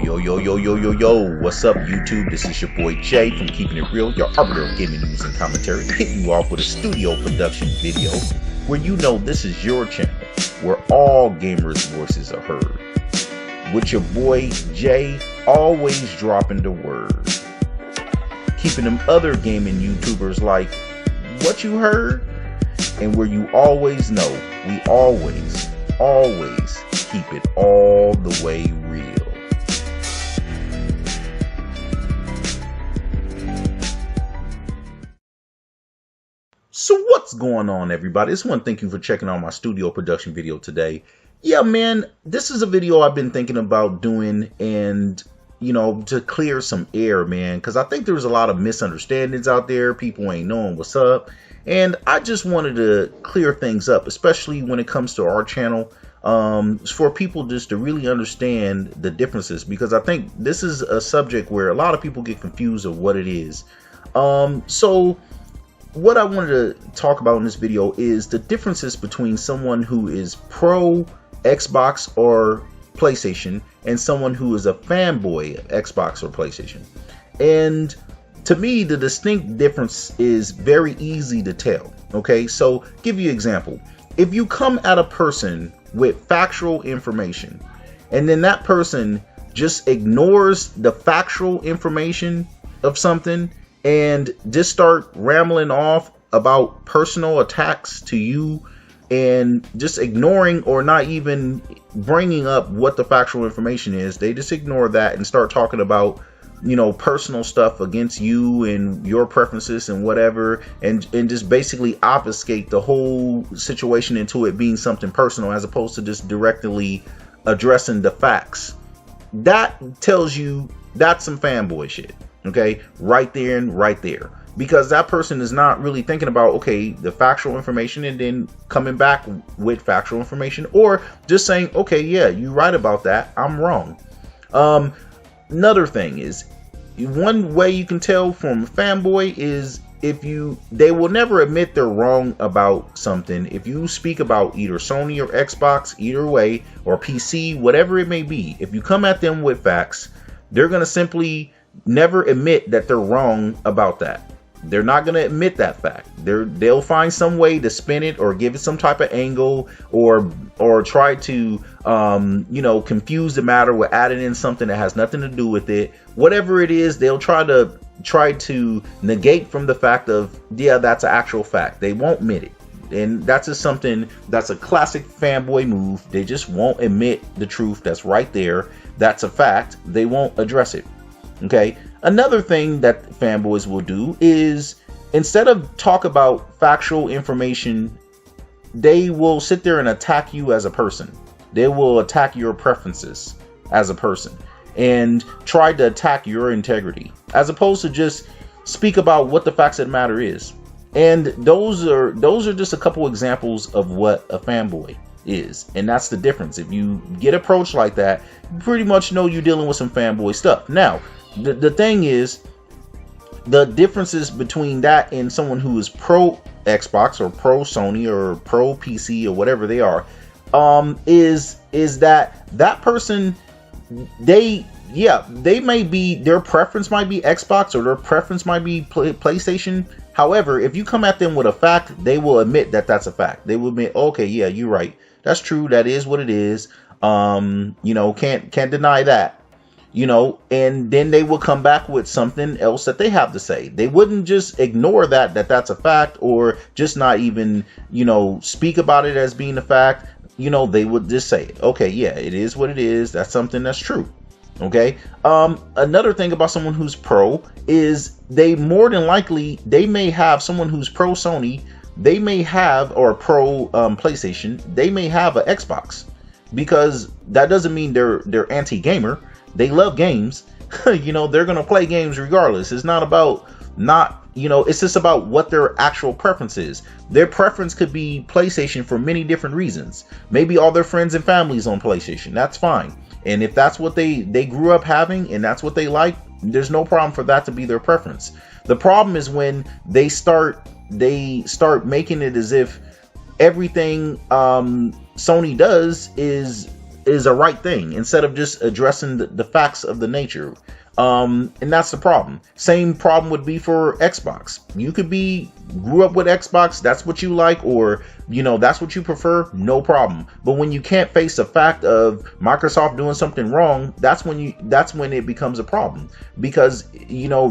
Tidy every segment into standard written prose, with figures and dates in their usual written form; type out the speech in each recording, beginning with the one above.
Yo, what's up, YouTube? This is your boy Jay from Keeping It Real, your arbiter of gaming news and commentary, hitting you off with a studio production video where you know this is your channel, where all gamers' voices are heard. With your boy Jay, always dropping the word. Keeping them other gaming YouTubers like, what you heard? And where you always know, we always keep it all the way real. So what's going on, everybody? Just want to thank you for checking out my studio production video today. Yeah, man, this is a video I've been thinking about doing, and you know, to clear some air, man, because I think there's a lot of misunderstandings out there. People ain't knowing what's up, and I just wanted to clear things up, especially when it comes to our channel, for people just to really understand the differences, because I think this is a subject where a lot of people get confused of what it is. So what I wanted to talk about in this video is the differences between someone who is pro Xbox or PlayStation and someone who is a fanboy of Xbox or PlayStation. And to me, the distinct difference is very easy to tell. Okay, so give you an example. If you come at a person with factual information and then that person just ignores the factual information of something and just start rambling off about personal attacks to you and just ignoring or not even bringing up what the factual information is, they just ignore that and start talking about, you know, personal stuff against you and your preferences and whatever, and just basically obfuscate the whole situation into it being something personal as opposed to just directly addressing the facts. That tells you that's some fanboy shit. Okay, right there and right there, because that person is not really thinking about, okay, the factual information and then coming back with factual information, or just saying, okay, yeah, you're right about that, I'm wrong. Another thing is, one way you can tell from a fanboy is they will never admit they're wrong about something. If you speak about either Sony or Xbox, either way, or PC, whatever it may be, if you come at them with facts, they're going to simply never admit that they're wrong about that. They're not going to admit that fact. They'll find some way to spin it or give it some type of angle, or try to you know, confuse the matter with adding in something that has nothing to do with it. Whatever it is, they'll try to negate from the fact of, yeah, that's an actual fact. They won't admit it. And that's just something that's a classic fanboy move. They just won't admit the truth that's right there. That's a fact. They won't address it. Okay, another thing that fanboys will do is, instead of talk about factual information, they will sit there and attack you as a person. They will attack your preferences as a person and try to attack your integrity, as opposed to just speak about what the facts of the matter is. And those are just a couple examples of what a fanboy is, and that's the difference. If you get approached like that, you pretty much know you're dealing with some fanboy stuff. Now, the thing is, the differences between that and someone who is pro Xbox or pro Sony or pro PC or whatever they are, is that person, they may be, their preference might be Xbox or their preference might be PlayStation. However, if you come at them with a fact, they will admit that that's a fact. They will admit, okay, yeah, you're right. That's true. That is what it is. You know, can't deny that. You know, and then they will come back with something else that they have to say. They wouldn't just ignore that's a fact, or just not even, you know, speak about it as being a fact. You know, they would just say, okay, yeah, it is what it is. That's something that's true. Okay. Another thing about someone who's pro is they more than likely, they may have someone who's pro Sony, they may have, or pro PlayStation, they may have an Xbox, because that doesn't mean they're anti-gamer. They love games. You know, they're going to play games regardless. It's not about you know, it's just about what their actual preference is. Their preference could be PlayStation for many different reasons. Maybe all their friends and families on PlayStation. That's fine. And if that's what they grew up having and that's what they like, there's no problem for that to be their preference. The problem is when they start making it as if everything Sony does is is a right thing instead of just addressing the facts of the nature. And that's the problem. Same problem would be for Xbox. You could grew up with Xbox, that's what you like, or that's what you prefer, no problem. But when you can't face the fact of Microsoft doing something wrong, that's when it becomes a problem. Because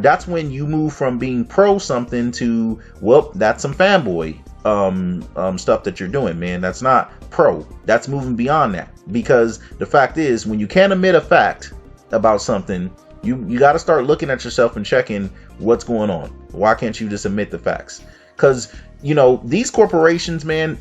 that's when you move from being pro something to, well, that's some fanboy stuff that you're doing, man. That's not pro. That's moving beyond that. Because the fact is, when you can't admit a fact about something, you got to start looking at yourself and checking what's going on. Why can't you just admit the facts? Because these corporations, man,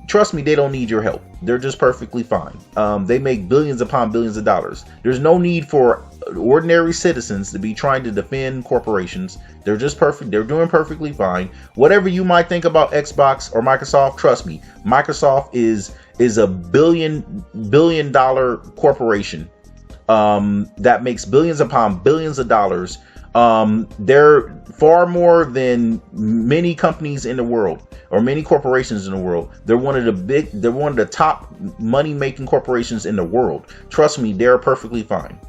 trust me, they don't need your help. They're just perfectly fine. They make billions upon billions of dollars. There's no need for ordinary citizens to be trying to defend corporations. They're just perfect. They're doing perfectly fine. Whatever you might think about Xbox or Microsoft, trust me, Microsoft is a billion dollar corporation that makes billions upon billions of dollars. They're far more than many companies in the world or many corporations in the world. They're one of the top money making corporations in the world. Trust me, they're perfectly fine.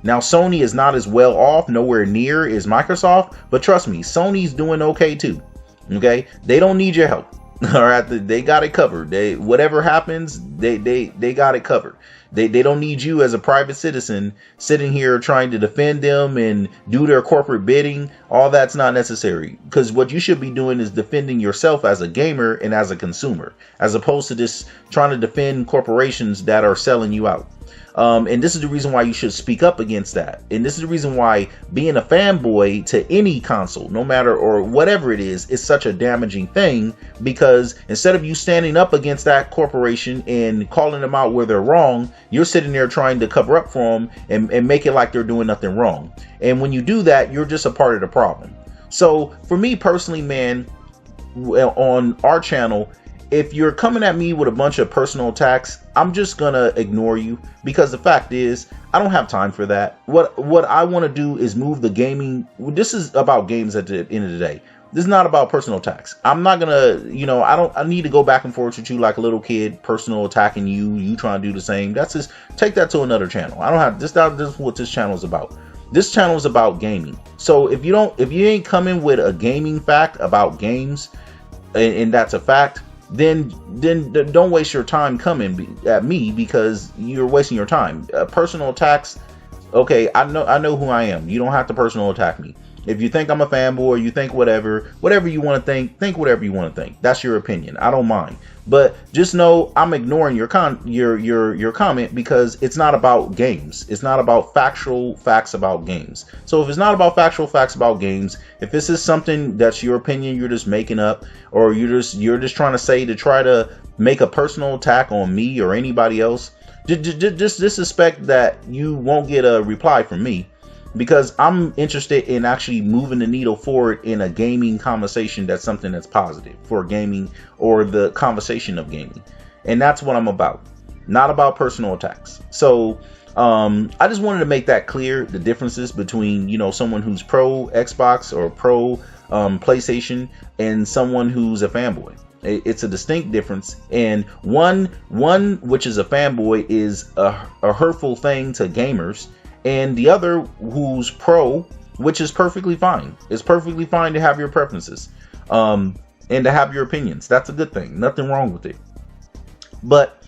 Now, Sony is not as well off, nowhere near as Microsoft, but trust me, Sony's doing okay too. Okay, they don't need your help. All right, they got it covered. Whatever happens, they got it covered. They don't need you as a private citizen sitting here trying to defend them and do their corporate bidding. All that's not necessary, because what you should be doing is defending yourself as a gamer and as a consumer, as opposed to just trying to defend corporations that are selling you out. And this is the reason why you should speak up against that. And this is the reason why being a fanboy to any console, no matter or whatever it is such a damaging thing, because instead of you standing up against that corporation and calling them out where they're wrong, you're sitting there trying to cover up for them and make it like they're doing nothing wrong. And when you do that, you're just a part of the problem. So for me personally, man, on our channel, if you're coming at me with a bunch of personal attacks, I'm just gonna ignore you, because the fact is, I don't have time for that. What I want to do is move the gaming. This is about games at the end of the day. This is not about personal attacks. I'm not gonna, I need to go back and forth with you like a little kid, personal attacking you trying to do the same. That's just, take that to another channel. I don't have this. This is what this channel is about. This channel is about gaming. So if you ain't coming with a gaming fact about games, and that's a fact, then don't waste your time coming at me, because you're wasting your time. Personal attacks, okay, I know who I am. You don't have to personal attack me. If you think I'm a fanboy, you think whatever you want to think whatever you want to think. That's your opinion. I don't mind. But just know I'm ignoring your comment, because it's not about games. It's not about factual facts about games. So if it's not about factual facts about games, if this is something that's your opinion, you're just making up, or you're just trying to say to try to make a personal attack on me or anybody else, just suspect that you won't get a reply from me. Because I'm interested in actually moving the needle forward in a gaming conversation. That's something that's positive for gaming, or the conversation of gaming. And that's what I'm about. Not about personal attacks. So I just wanted to make that clear, the differences between, someone who's pro Xbox or pro PlayStation and someone who's a fanboy. It's a distinct difference. And one which is a fanboy is a hurtful thing to gamers. And the other who's pro, which is perfectly fine. It's perfectly fine to have your preferences and to have your opinions. That's a good thing. Nothing wrong with it. But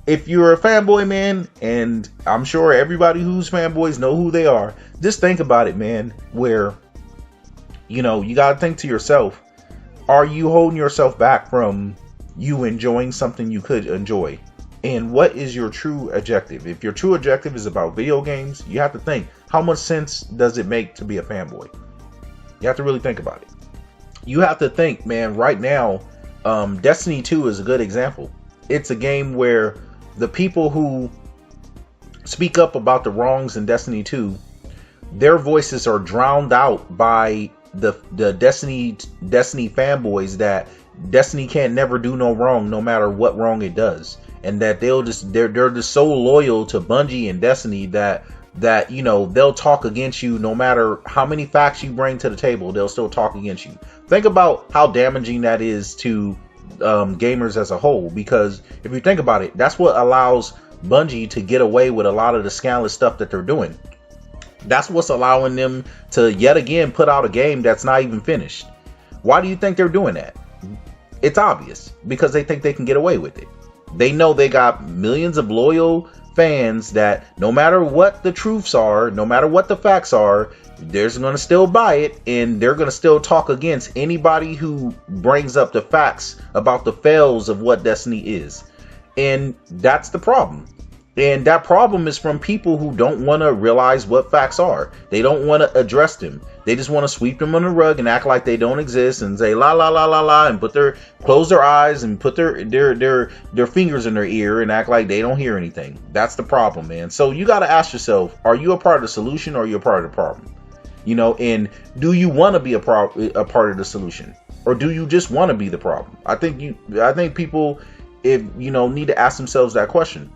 if you're a fanboy, man, and I'm sure everybody who's fanboys know who they are, just think about it, man, where, you got to think to yourself, are you holding yourself back from you enjoying something you could enjoy? And what is your true objective? If your true objective is about video games, you have to think, how much sense does it make to be a fanboy? You have to really think about it. You have to think, man, right now, Destiny 2 is a good example. It's a game where the people who speak up about the wrongs in Destiny 2, their voices are drowned out by the Destiny fanboys, that Destiny can't never do no wrong, no matter what wrong it does. And that they're just so loyal to Bungie and Destiny that they'll talk against you no matter how many facts you bring to the table. They'll still talk against you. Think about how damaging that is to gamers as a whole, because if you think about it, that's what allows Bungie to get away with a lot of the scandalous stuff that they're doing. That's what's allowing them to yet again put out a game that's not even finished. Why do you think they're doing that? It's obvious, because they think they can get away with it. They know they got millions of loyal fans that no matter what the truths are, no matter what the facts are, they're going to still buy it, and they're going to still talk against anybody who brings up the facts about the fails of what Destiny is. And that's the problem. And that problem is from people who don't want to realize what facts are. They don't want to address them. They just want to sweep them on the rug and act like they don't exist and say la la la la la and close their eyes and put their fingers in their ear and act like they don't hear anything. That's the problem, man. So you got to ask yourself, are you a part of the solution or are you a part of the problem? You know, and do you want to be a part of the solution, or do you just want to be the problem? I think people, need to ask themselves that question.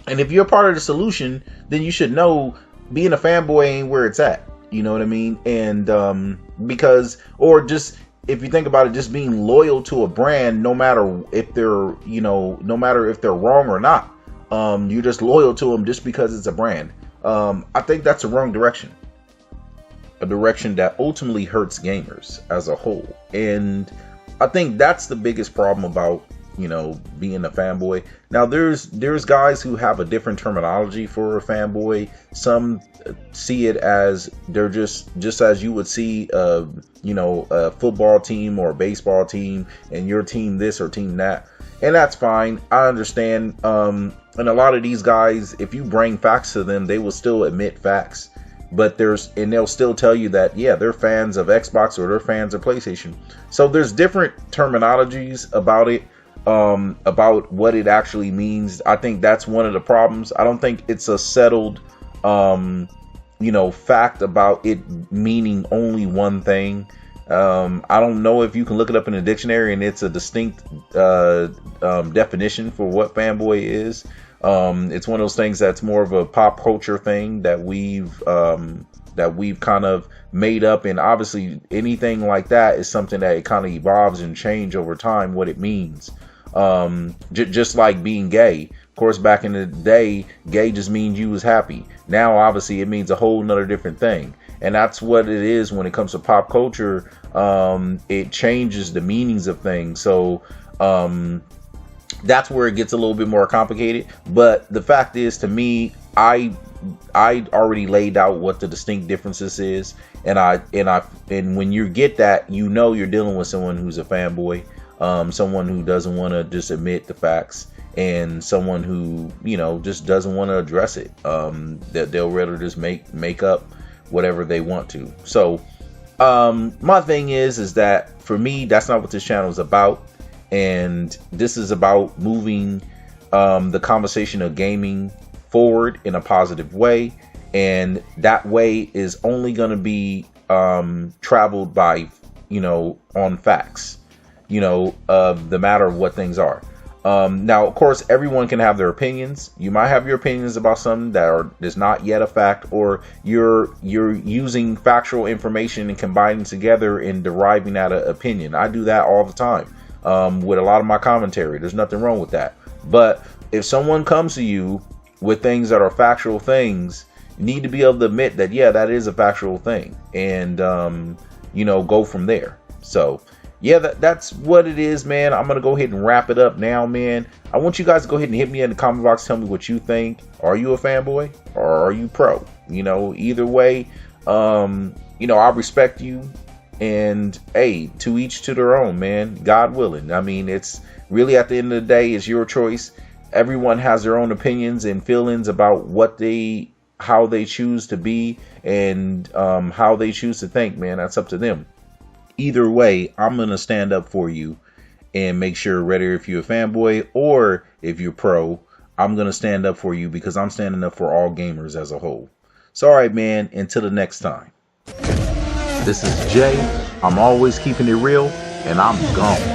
And if you're a part of the solution, then you should know being a fanboy ain't where it's at. You know what I mean? And if you think about it, just being loyal to a brand, no matter if they're wrong or not, you're just loyal to them just because it's a brand. I think that's the wrong direction. A direction that ultimately hurts gamers as a whole. And I think that's the biggest problem about being a fanboy. Now there's guys who have a different terminology for a fanboy. Some see it as they're just as you would see a football team or a baseball team, and your team this or team that, and that's fine. I understand. And a lot of these guys, if you bring facts to them, they will still admit facts. But they'll still tell you that, yeah, they're fans of Xbox or they're fans of PlayStation. So there's different terminologies about it. About what it actually means. I think that's one of the problems. I don't think it's a settled fact about it meaning only one thing. I don't know if you can look it up in a dictionary and it's a distinct definition for what fanboy is. It's one of those things that's more of a pop culture thing that we've kind of made up, and obviously anything like that is something that it kind of evolves and change over time what it means. Just like being gay. Of course, back in the day, gay just means you was happy. Now, obviously, it means a whole nother different thing. And that's what it is when it comes to pop culture. It changes the meanings of things. So, that's where it gets a little bit more complicated. But the fact is, to me, I already laid out what the distinct differences is. And when you get that, you're dealing with someone who's a fanboy. Someone who doesn't want to just admit the facts, and someone who just doesn't want to address it. That they'll rather just make up whatever they want to. So my thing is that for me, that's not what this channel is about, and this is about moving the conversation of gaming forward in a positive way, and that way is only going to be traveled by on facts. The matter of what things are. Now, of course, everyone can have their opinions. You might have your opinions about something that is not yet a fact, or you're using factual information and combining together and deriving out an opinion. I do that all the time with a lot of my commentary. There's nothing wrong with that. But if someone comes to you with things that are factual things, you need to be able to admit that, yeah, that is a factual thing, and go from there. So yeah, that's what it is, man. I'm going to go ahead and wrap it up now, man. I want you guys to go ahead and hit me in the comment box. Tell me what you think. Are you a fanboy or are you pro? Either way, I respect you. And, hey, to each to their own, man. God willing. I mean, it's really at the end of the day, it's your choice. Everyone has their own opinions and feelings about how they choose to be and how they choose to think, man. That's up to them. Either way, I'm going to stand up for you and make sure, whether if you're a fanboy or if you're pro, I'm going to stand up for you, because I'm standing up for all gamers as a whole. So, all right, man, until the next time. This is Jay. I'm always keeping it real, and I'm gone.